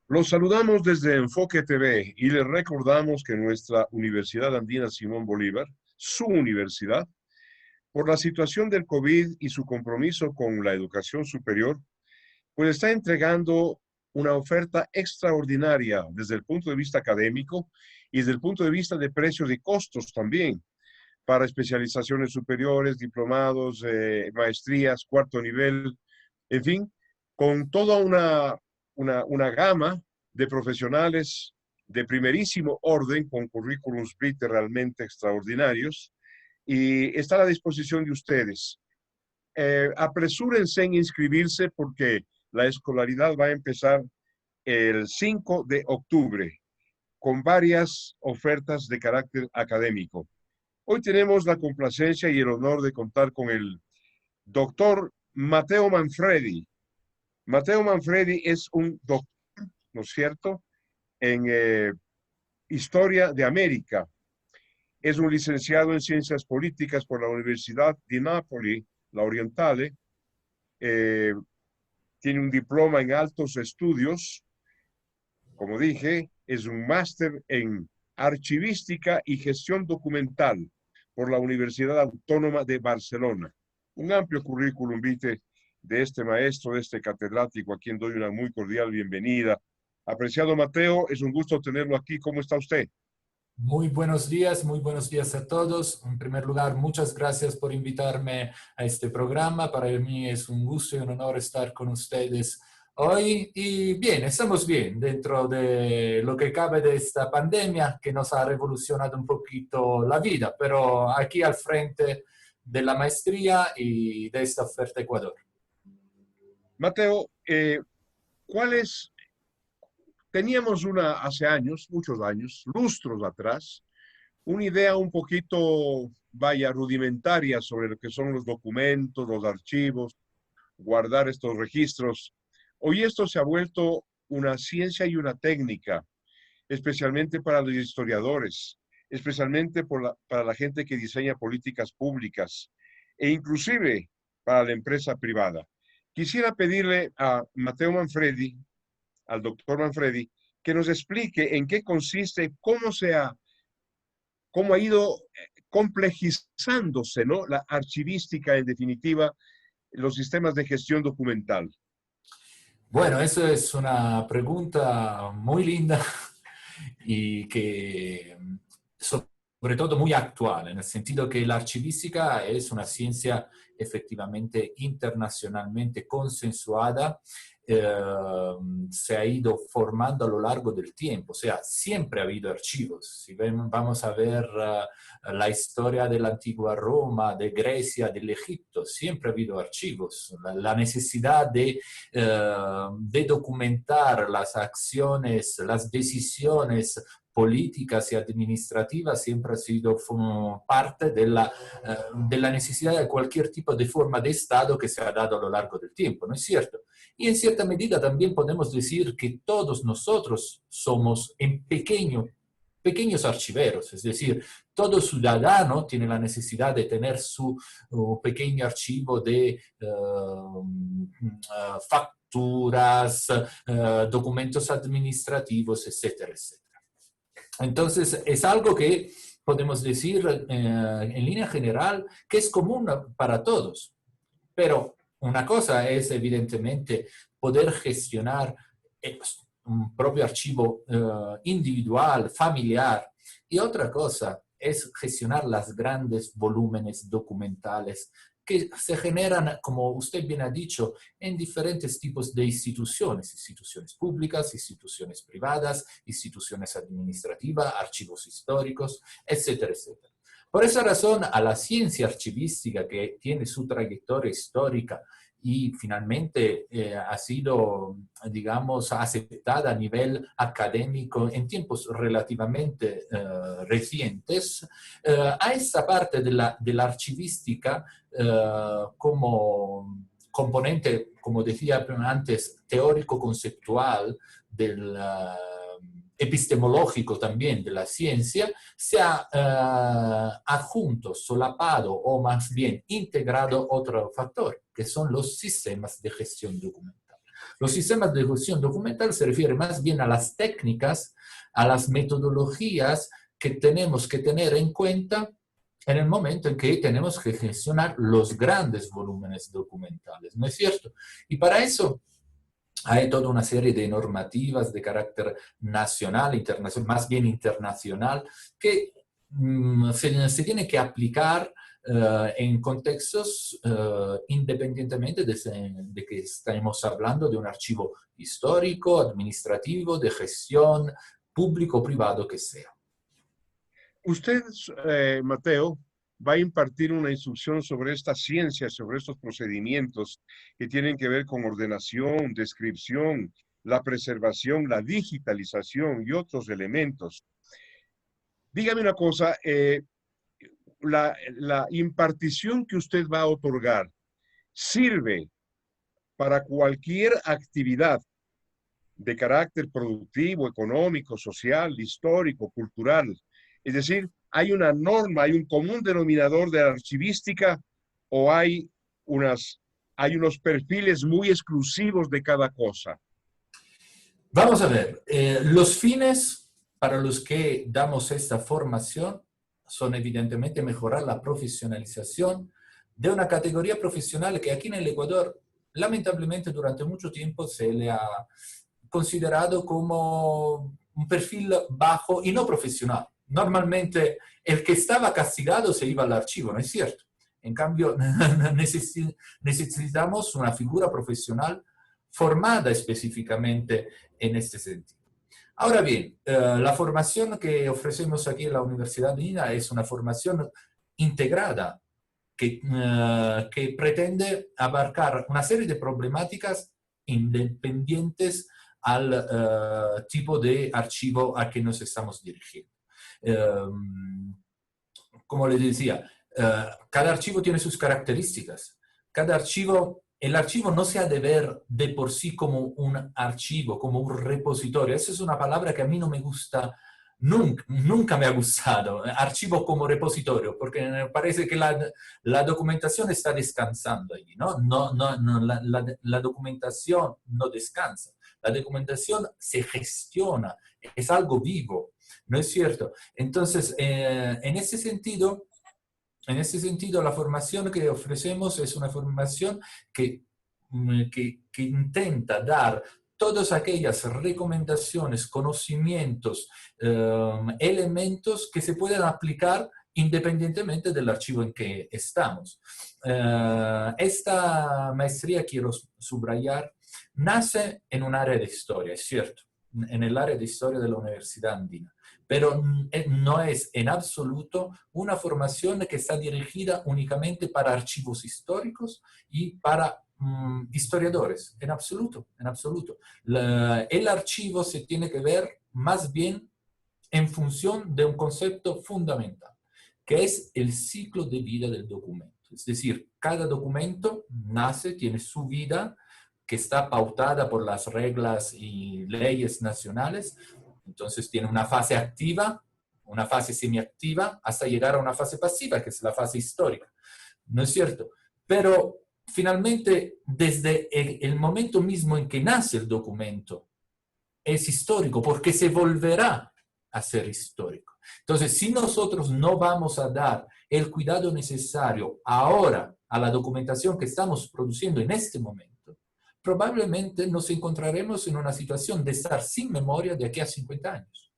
Los saludamos desde Enfoque TV y les recordamos que nuestra Universidad Andina Simón Bolívar, su universidad, por la situación del COVID y su compromiso con la educación superior, pues está entregando una oferta extraordinaria desde el punto de vista académico y desde el punto de vista de precios y costos también, para especializaciones superiores, diplomados, maestrías, cuarto nivel, en fin, con toda una gama de profesionales de primerísimo orden, con currículums vitae realmente extraordinarios, y está a la disposición de ustedes. Apresúrense en inscribirse porque la escolaridad va a empezar el 5 de octubre con varias ofertas de carácter académico. Hoy tenemos la complacencia y el honor de contar con el doctor Matteo Manfredi. Matteo Manfredi es un doctor, ¿no es cierto?, en Historia de América. Es un licenciado en Ciencias Políticas por la Universidad di Napoli, la Orientale. Eh, Tiene un diploma en altos estudios, como dije, es un máster en archivística y gestión documental por la Universidad Autónoma de Barcelona. Un amplio currículum vitae de este maestro, de este catedrático, a quien doy una muy cordial bienvenida. Apreciado Mateo, es un gusto tenerlo aquí. ¿Cómo está usted? Muy buenos días a todos. En primer lugar, muchas gracias por invitarme a este programa. Para mí es un gusto y un honor estar con ustedes hoy. Y bien, estamos bien dentro de lo que cabe de esta pandemia que nos ha revolucionado un poquito la vida, pero aquí al frente de la maestría y de esta oferta Ecuador. Mateo, ¿cuál es? Teníamos hace años, muchos años, lustros atrás, una idea un poquito, vaya, rudimentaria sobre lo que son los documentos, los archivos, guardar estos registros. Hoy esto se ha vuelto una ciencia y una técnica, especialmente para los historiadores, especialmente para la gente que diseña políticas públicas e inclusive para la empresa privada. Quisiera pedirle a Matteo Manfredi, al doctor Manfredi, que nos explique en qué consiste, cómo ha ido complejizándose, ¿no?, la archivística, en definitiva, los sistemas de gestión documental. Bueno, eso es una pregunta muy linda y que sobre todo muy actual, en el sentido que la archivística es una ciencia efectivamente internacionalmente consensuada, se ha ido formando a lo largo del tiempo, o sea, siempre ha habido archivos. Si vamos a ver la historia de la antigua Roma, de Grecia, del Egipto, siempre ha habido archivos. La necesidad de documentar las acciones, las decisiones políticas y administrativas siempre ha sido parte de la necesidad de cualquier tipo de forma de Estado que se ha dado a lo largo del tiempo, ¿no es cierto? Y en cierta medida también podemos decir que todos nosotros somos en pequeños archiveros, es decir, todo ciudadano tiene la necesidad de tener su pequeño archivo de facturas, documentos administrativos, etcétera, etcétera. Entonces, es algo que podemos decir en línea general que es común para todos, pero una cosa es evidentemente poder gestionar un propio archivo individual, familiar, y otra cosa es gestionar las grandes volúmenes documentales que se generan, como usted bien ha dicho, en diferentes tipos de instituciones, instituciones públicas, instituciones privadas, instituciones administrativas, archivos históricos, etcétera, etcétera. Por esa razón, a la ciencia archivística, que tiene su trayectoria histórica y finalmente ha sido, digamos, aceptada a nivel académico en tiempos relativamente recientes, a esta parte de la archivística como componente, como decía antes, teórico-conceptual del epistemológico también de la ciencia, se ha adjunto, solapado o más bien integrado otro factor, que son los sistemas de gestión documental. Los sistemas de gestión documental se refieren más bien a las técnicas, a las metodologías que tenemos que tener en cuenta en el momento en que tenemos que gestionar los grandes volúmenes documentales, ¿no es cierto? Y para eso hay toda una serie de normativas de carácter nacional, internacional, más bien internacional, que se tiene que aplicar en contextos independientemente de que estemos hablando de un archivo histórico, administrativo, de gestión, público o privado que sea. Usted, Mateo, va a impartir una instrucción sobre esta ciencia, sobre estos procedimientos que tienen que ver con ordenación, descripción, la preservación, la digitalización y otros elementos. Dígame una cosa, la impartición que usted va a otorgar sirve para cualquier actividad de carácter productivo, económico, social, histórico, cultural. Es decir, ¿hay una norma, hay un común denominador de la archivística o hay unos perfiles muy exclusivos de cada cosa? Vamos a ver, los fines para los que damos esta formación son evidentemente mejorar la profesionalización de una categoría profesional que aquí en el Ecuador, lamentablemente durante mucho tiempo se le ha considerado como un perfil bajo y no profesional. Normalmente el que estaba castigado se iba al archivo, ¿no es cierto? En cambio, necesitamos una figura profesional formada específicamente en este sentido. Ahora bien, la formación que ofrecemos aquí en la Universidad Andina es una formación integrada que pretende abarcar una serie de problemáticas independientes al tipo de archivo a que nos estamos dirigiendo. Como les decía, cada archivo tiene sus características. El archivo no se ha de ver de por sí como un archivo, como un repositorio. Esa es una palabra que a mí no me gusta, nunca me ha gustado, archivo como repositorio, porque me parece que la documentación está descansando allí, ¿no? La documentación no descansa. La documentación se gestiona, es algo vivo, ¿no es cierto? Entonces, en ese sentido, la formación que ofrecemos es una formación que intenta dar todas aquellas recomendaciones, conocimientos, elementos que se puedan aplicar independientemente del archivo en que estamos. Esta maestría, quiero subrayar, nace en un área de historia, es cierto, en el área de historia de la Universidad Andina, pero no es en absoluto una formación que está dirigida únicamente para archivos históricos y para historiadores, en absoluto, en absoluto. El archivo se tiene que ver más bien en función de un concepto fundamental, que es el ciclo de vida del documento. Es decir, cada documento nace, tiene su vida, que está pautada por las reglas y leyes nacionales. Entonces tiene una fase activa, una fase semiactiva, hasta llegar a una fase pasiva, que es la fase histórica. ¿No es cierto? Pero finalmente, desde el momento mismo en que nace el documento, es histórico, porque se volverá a ser histórico. Entonces, si nosotros no vamos a dar el cuidado necesario ahora a la documentación que estamos produciendo en este momento, probablemente nos encontraremos en una situación de estar sin memoria de aquí a 50 años.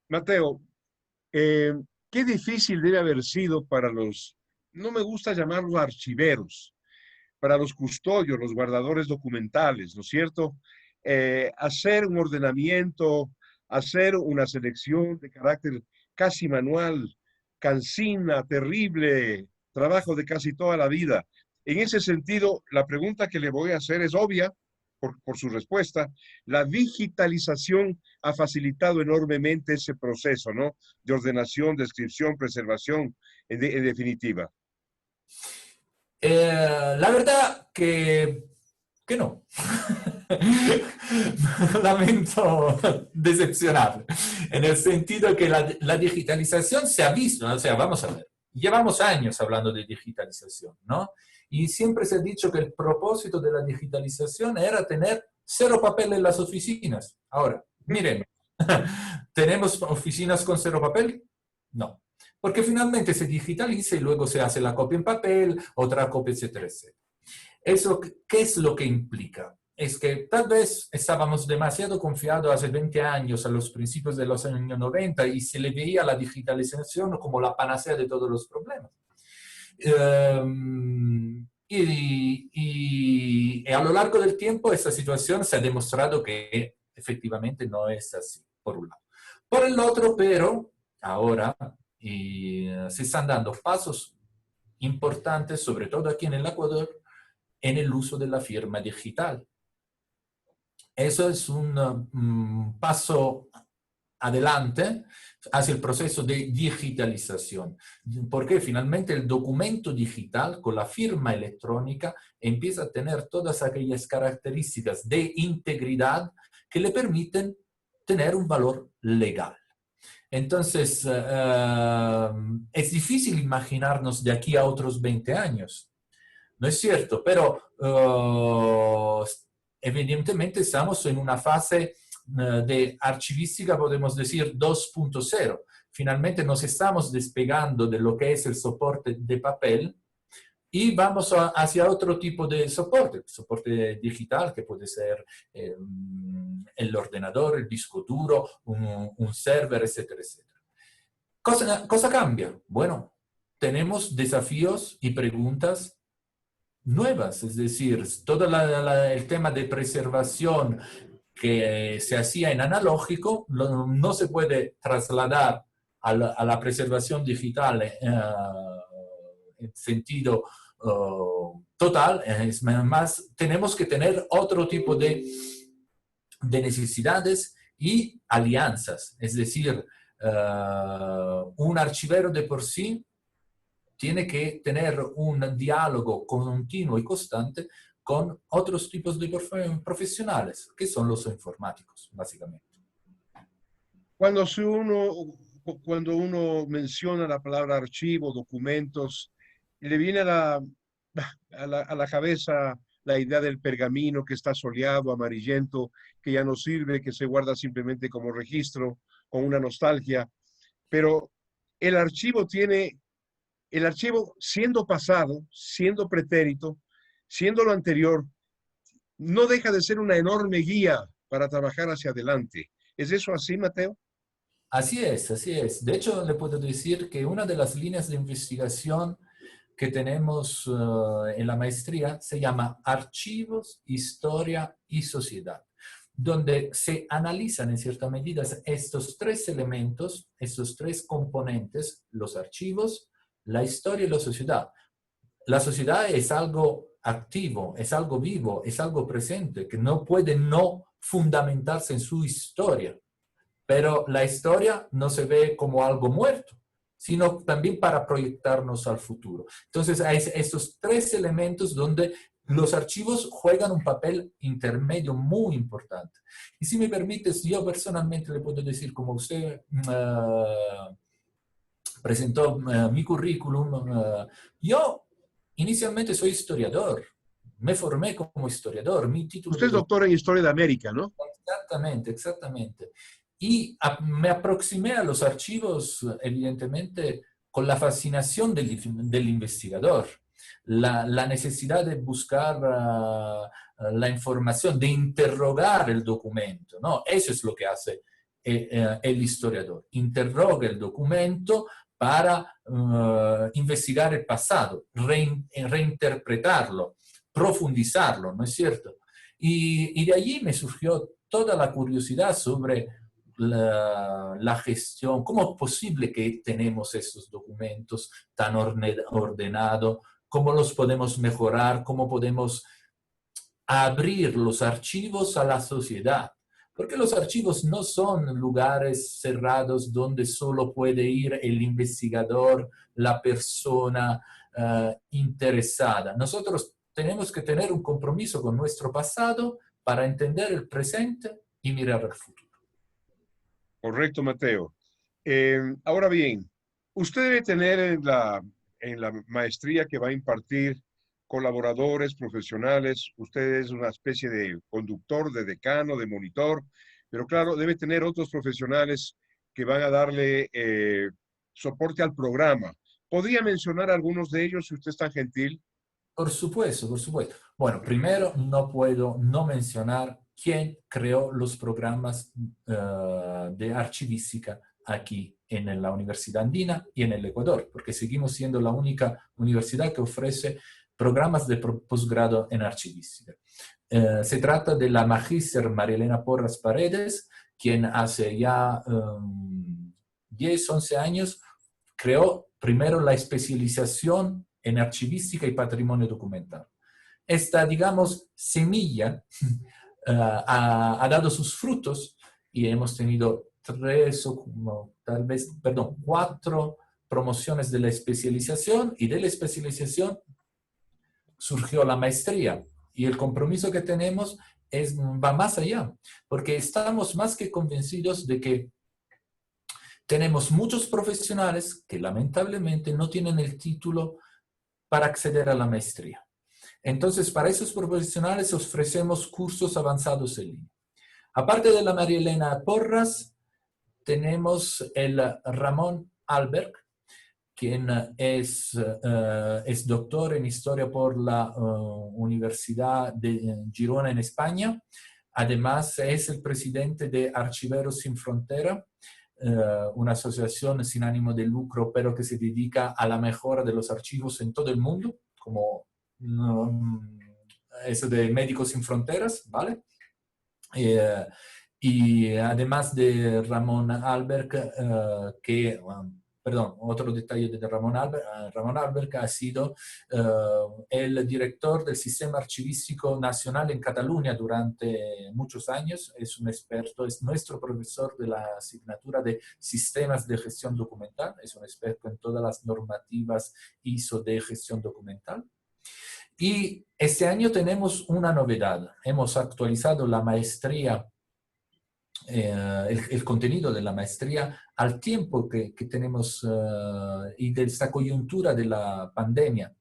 Mateo, qué difícil debe haber sido para los, no me gusta llamarlos archiveros, para los custodios, los guardadores documentales, ¿no es cierto? Hacer un ordenamiento, hacer una selección de carácter casi manual, cansina, terrible, trabajo de casi toda la vida. En ese sentido, la pregunta que le voy a hacer es obvia por su respuesta. La digitalización ha facilitado enormemente ese proceso, ¿no? De ordenación, descripción, preservación, en definitiva. La verdad que no. Lamento decepcionar, en el sentido que la digitalización se ha visto, o sea, vamos a ver, Llevamos años hablando de digitalización, ¿no? Y siempre se ha dicho que el propósito de la digitalización era tener cero papel en las oficinas. Ahora, miren, ¿tenemos oficinas con cero papel? No. Porque finalmente se digitaliza y luego se hace la copia en papel, otra copia, etcétera, etcétera. Eso, ¿qué es lo que implica? Es que tal vez estábamos demasiado confiados hace 20 años, a los principios de los años 90, y se le veía la digitalización como la panacea de todos los problemas. Y a lo largo del tiempo esta situación se ha demostrado que efectivamente no es así, por un lado. Por el otro, pero ahora se están dando pasos importantes, sobre todo aquí en el Ecuador, en el uso de la firma digital. Eso es un paso adelante hacia el proceso de digitalización, porque finalmente el documento digital con la firma electrónica empieza a tener todas aquellas características de integridad que le permiten tener un valor legal. Entonces, es difícil imaginarnos de aquí a otros 20 años. No es cierto, pero evidentemente estamos en una fase de archivística, podemos decir 2.0. Finalmente nos estamos despegando de lo que es el soporte de papel y vamos hacia otro tipo de soporte digital que puede ser el ordenador, el disco duro, un server, etcétera, etcétera. ¿Cosa cambia? Bueno, tenemos desafíos y preguntas nuevas, es decir, todo el tema de preservación que se hacía en analógico no se puede trasladar a la preservación digital en sentido total, es más, tenemos que tener otro tipo de necesidades y alianzas, es decir, un archivero de por sí tiene que tener un diálogo continuo y constante con otros tipos de profesionales, que son los informáticos, básicamente. Cuando, cuando uno menciona la palabra archivo, documentos, le viene a la cabeza la idea del pergamino que está soleado, amarillento, que ya no sirve, que se guarda simplemente como registro, con una nostalgia. Pero el archivo tiene, el archivo siendo pasado, siendo pretérito, siendo lo anterior, no deja de ser una enorme guía para trabajar hacia adelante. ¿Es eso así, Mateo? Así es, así es. De hecho, le puedo decir que una de las líneas de investigación que tenemos en la maestría se llama Archivos, Historia y Sociedad, donde se analizan en cierta medida estos tres elementos, estos tres componentes, los archivos, la historia y la sociedad. La sociedad es algo activo, es algo vivo, es algo presente, que no puede no fundamentarse en su historia. Pero la historia no se ve como algo muerto, sino también para proyectarnos al futuro. Entonces, hay estos tres elementos donde los archivos juegan un papel intermedio muy importante. Y si me permites, yo personalmente le puedo decir, como usted presentó mi currículum, yo inicialmente soy historiador, me formé como historiador, mi título Usted de es doctor en Historia de América, ¿no? Exactamente, exactamente. Y me aproximé a los archivos, evidentemente, con la fascinación del investigador, la necesidad de buscar la información, de interrogar el documento, ¿no? Eso es lo que hace el historiador. Interroga el documento para investigar el pasado, reinterpretarlo, profundizarlo, ¿no es cierto? Y de allí me surgió toda la curiosidad sobre la gestión, cómo es posible que tenemos estos documentos tan ordenados, cómo los podemos mejorar, cómo podemos abrir los archivos a la sociedad. Porque los archivos no son lugares cerrados donde solo puede ir el investigador, la persona interesada. Nosotros tenemos que tener un compromiso con nuestro pasado para entender el presente y mirar al futuro. Correcto, Mateo. Ahora bien, Usted debe tener en la maestría que va a impartir colaboradores profesionales. Usted es una especie de conductor, de decano, de monitor, pero claro, debe tener otros profesionales que van a darle soporte al programa. ¿Podría mencionar algunos de ellos si usted es tan gentil? Por supuesto, por supuesto. Bueno, primero no puedo no mencionar quién creó los programas de archivística aquí en la Universidad Andina y en el Ecuador, porque seguimos siendo la única universidad que ofrece programas de posgrado en archivística. Se trata de la magíster María Elena Porras Paredes, quien hace ya 10, 11 años creó primero la especialización en archivística y patrimonio documental. Esta, digamos, semilla ha dado sus frutos y hemos tenido cuatro promociones de la especialización, y de la especialización surgió la maestría. Y el compromiso que tenemos va más allá, porque estamos más que convencidos de que tenemos muchos profesionales que lamentablemente no tienen el título para acceder a la maestría. Entonces, para esos profesionales ofrecemos cursos avanzados en línea. Aparte de la María Elena Porras, tenemos el Ramón Alberg, quien es doctor en historia por la Universidad de Girona en España. Además, es el presidente de Archiveros Sin Frontera, una asociación sin ánimo de lucro, pero que se dedica a la mejora de los archivos en todo el mundo, como eso de Médicos Sin Fronteras, ¿vale? Y además de Ramón Alberg, otro detalle de Ramón Alberg ha sido el director del Sistema Archivístico Nacional en Cataluña durante muchos años. Es un experto, es nuestro profesor de la asignatura de Sistemas de Gestión Documental, es un experto en todas las normativas ISO de gestión documental. Y este año tenemos una novedad. Hemos actualizado la maestría, el contenido de la maestría al tiempo que tenemos y de esta coyuntura de la pandemia.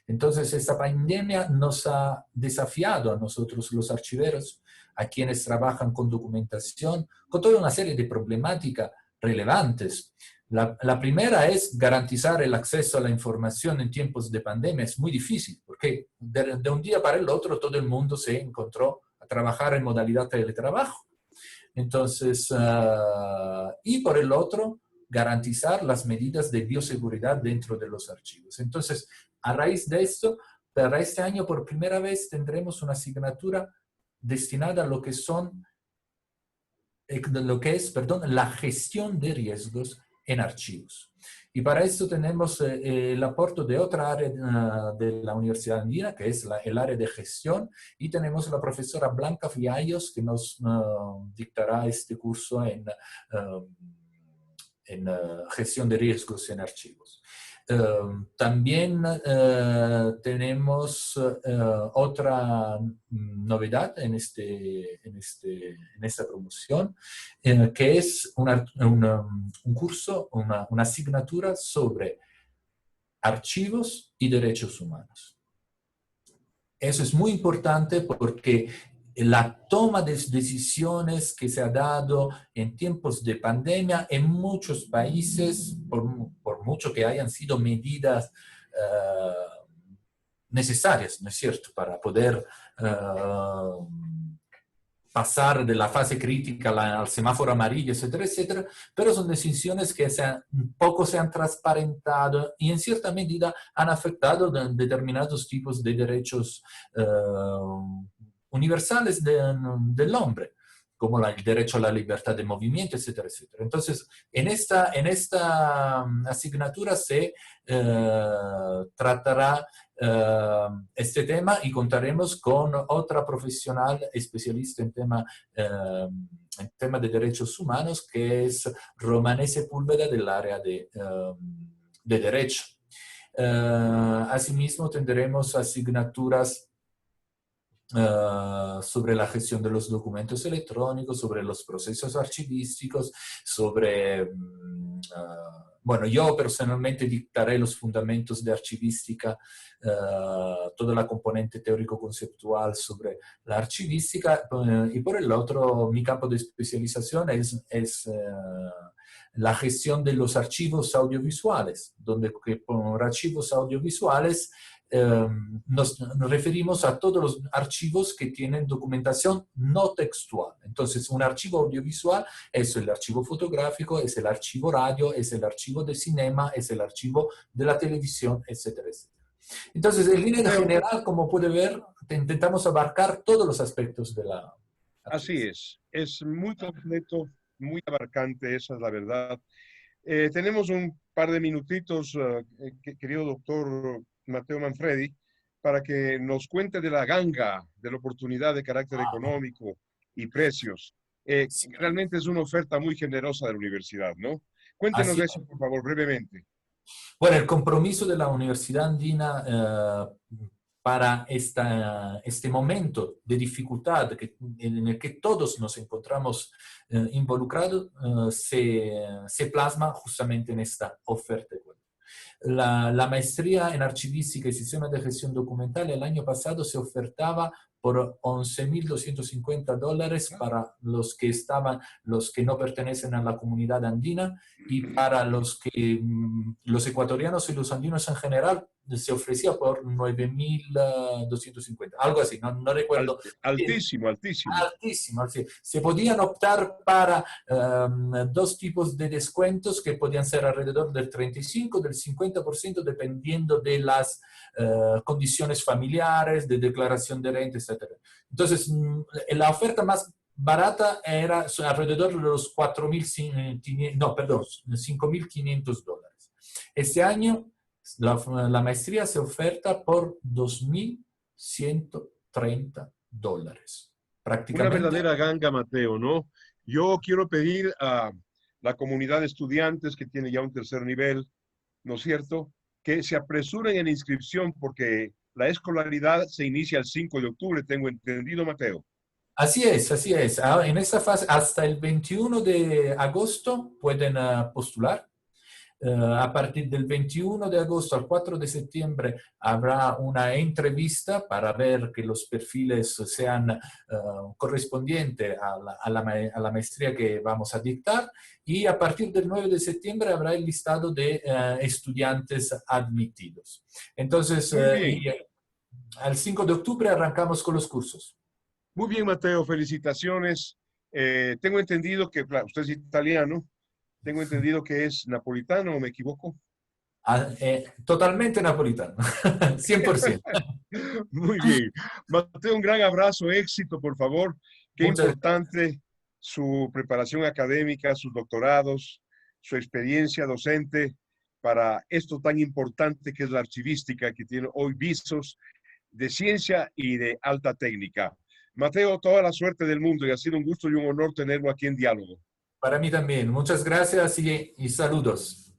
Entonces, esta pandemia nos ha desafiado a nosotros los archiveros, a quienes trabajan con documentación, con toda una serie de problemáticas relevantes. La primera es garantizar el acceso a la información en tiempos de pandemia. Es muy difícil porque de un día para el otro todo el mundo se encontró a trabajar en modalidad de teletrabajo. Entonces, y por el otro, garantizar las medidas de bioseguridad dentro de los archivos. Entonces, a raíz de esto, para este año por primera vez tendremos una asignatura destinada a lo que es, la gestión de riesgos en archivos. Y para esto tenemos el aporte de otra área de la Universidad Andina, que es el área de gestión, y tenemos la profesora Blanca Fiallos, que nos dictará este curso en gestión de riesgos en archivos. También tenemos otra novedad en esta promoción, que es un curso, una asignatura sobre archivos y derechos humanos. Eso es muy importante porque la toma de decisiones que se ha dado en tiempos de pandemia en muchos países, por mucho que hayan sido medidas necesarias, ¿no es cierto?, para poder pasar de la fase crítica al semáforo amarillo, etcétera, etcétera, pero son decisiones que poco se han transparentado y en cierta medida han afectado determinados tipos de derechos universales del hombre, como el derecho a la libertad de movimiento, etcétera, etcétera. Entonces, en esta asignatura se tratará este tema y contaremos con otra profesional especialista en tema de derechos humanos, que es Romane Sepúlveda del área de derecho. Asimismo, tendremos asignaturas sobre la gestión de los documentos electrónicos, sobre los procesos archivísticos, sobre... bueno, yo personalmente dictaré los fundamentos de archivística, toda la componente teórico-conceptual sobre la archivística, y por el otro, mi campo de especialización es la gestión de los archivos audiovisuales, donde por archivos audiovisuales nos referimos a todos los archivos que tienen documentación no textual. Entonces, un archivo audiovisual es el archivo fotográfico, es el archivo radio, es el archivo de cinema, es el archivo de la televisión, etcétera, etcétera. Entonces, en línea general, como puede ver, intentamos abarcar todos los aspectos de la Así es muy completo, muy abarcante, esa es la verdad. Tenemos un par de minutitos, querido doctor Mateo Manfredi, para que nos cuente de la ganga, de la oportunidad de carácter económico y precios. Realmente es una oferta muy generosa de la universidad, ¿no? Cuéntenos de eso, por favor, brevemente. Bueno, el compromiso de la Universidad Andina para este momento de dificultad en el que todos nos encontramos involucrados se plasma justamente en esta oferta. La maestría en archivística y sistemas de gestión documental el año pasado se ofertaba por $11,250 para los que no pertenecen a la comunidad andina, y para los ecuatorianos y los andinos en general se ofrecía por $9,250, algo así, no recuerdo. Altísimo, altísimo. Altísimo, altísimo. Se podían optar para dos tipos de descuentos que podían ser alrededor del 35, del 50%, dependiendo de las condiciones familiares, de declaración de renta, etc. Entonces, la oferta más barata era alrededor de los $5,500. Este año la maestría se oferta por $2,130. Prácticamente. Una verdadera ganga, Mateo, ¿no? Yo quiero pedir a la comunidad de estudiantes que tiene ya un tercer nivel, ¿no es cierto?, que se apresuren en inscripción porque la escolaridad se inicia el 5 de octubre, tengo entendido, Mateo. Así es, así es. En esta fase, hasta el 21 de agosto pueden postular. A partir del 21 de agosto al 4 de septiembre habrá una entrevista para ver que los perfiles sean correspondientes a la maestría que vamos a dictar, y a partir del 9 de septiembre habrá el listado de estudiantes admitidos. Entonces, al 5 de octubre arrancamos con los cursos. Muy bien, Mateo, felicitaciones. Tengo entendido que usted es italiano. Tengo entendido que es napolitano, ¿o me equivoco? Totalmente napolitano, 100%. Muy bien. Mateo, un gran abrazo, éxito, por favor. Qué importante su preparación académica, sus doctorados, su experiencia docente para esto tan importante que es la archivística, que tiene hoy visos de ciencia y de alta técnica. Mateo, toda la suerte del mundo y ha sido un gusto y un honor tenerlo aquí en Diálogo. Para mí también. Muchas gracias y saludos.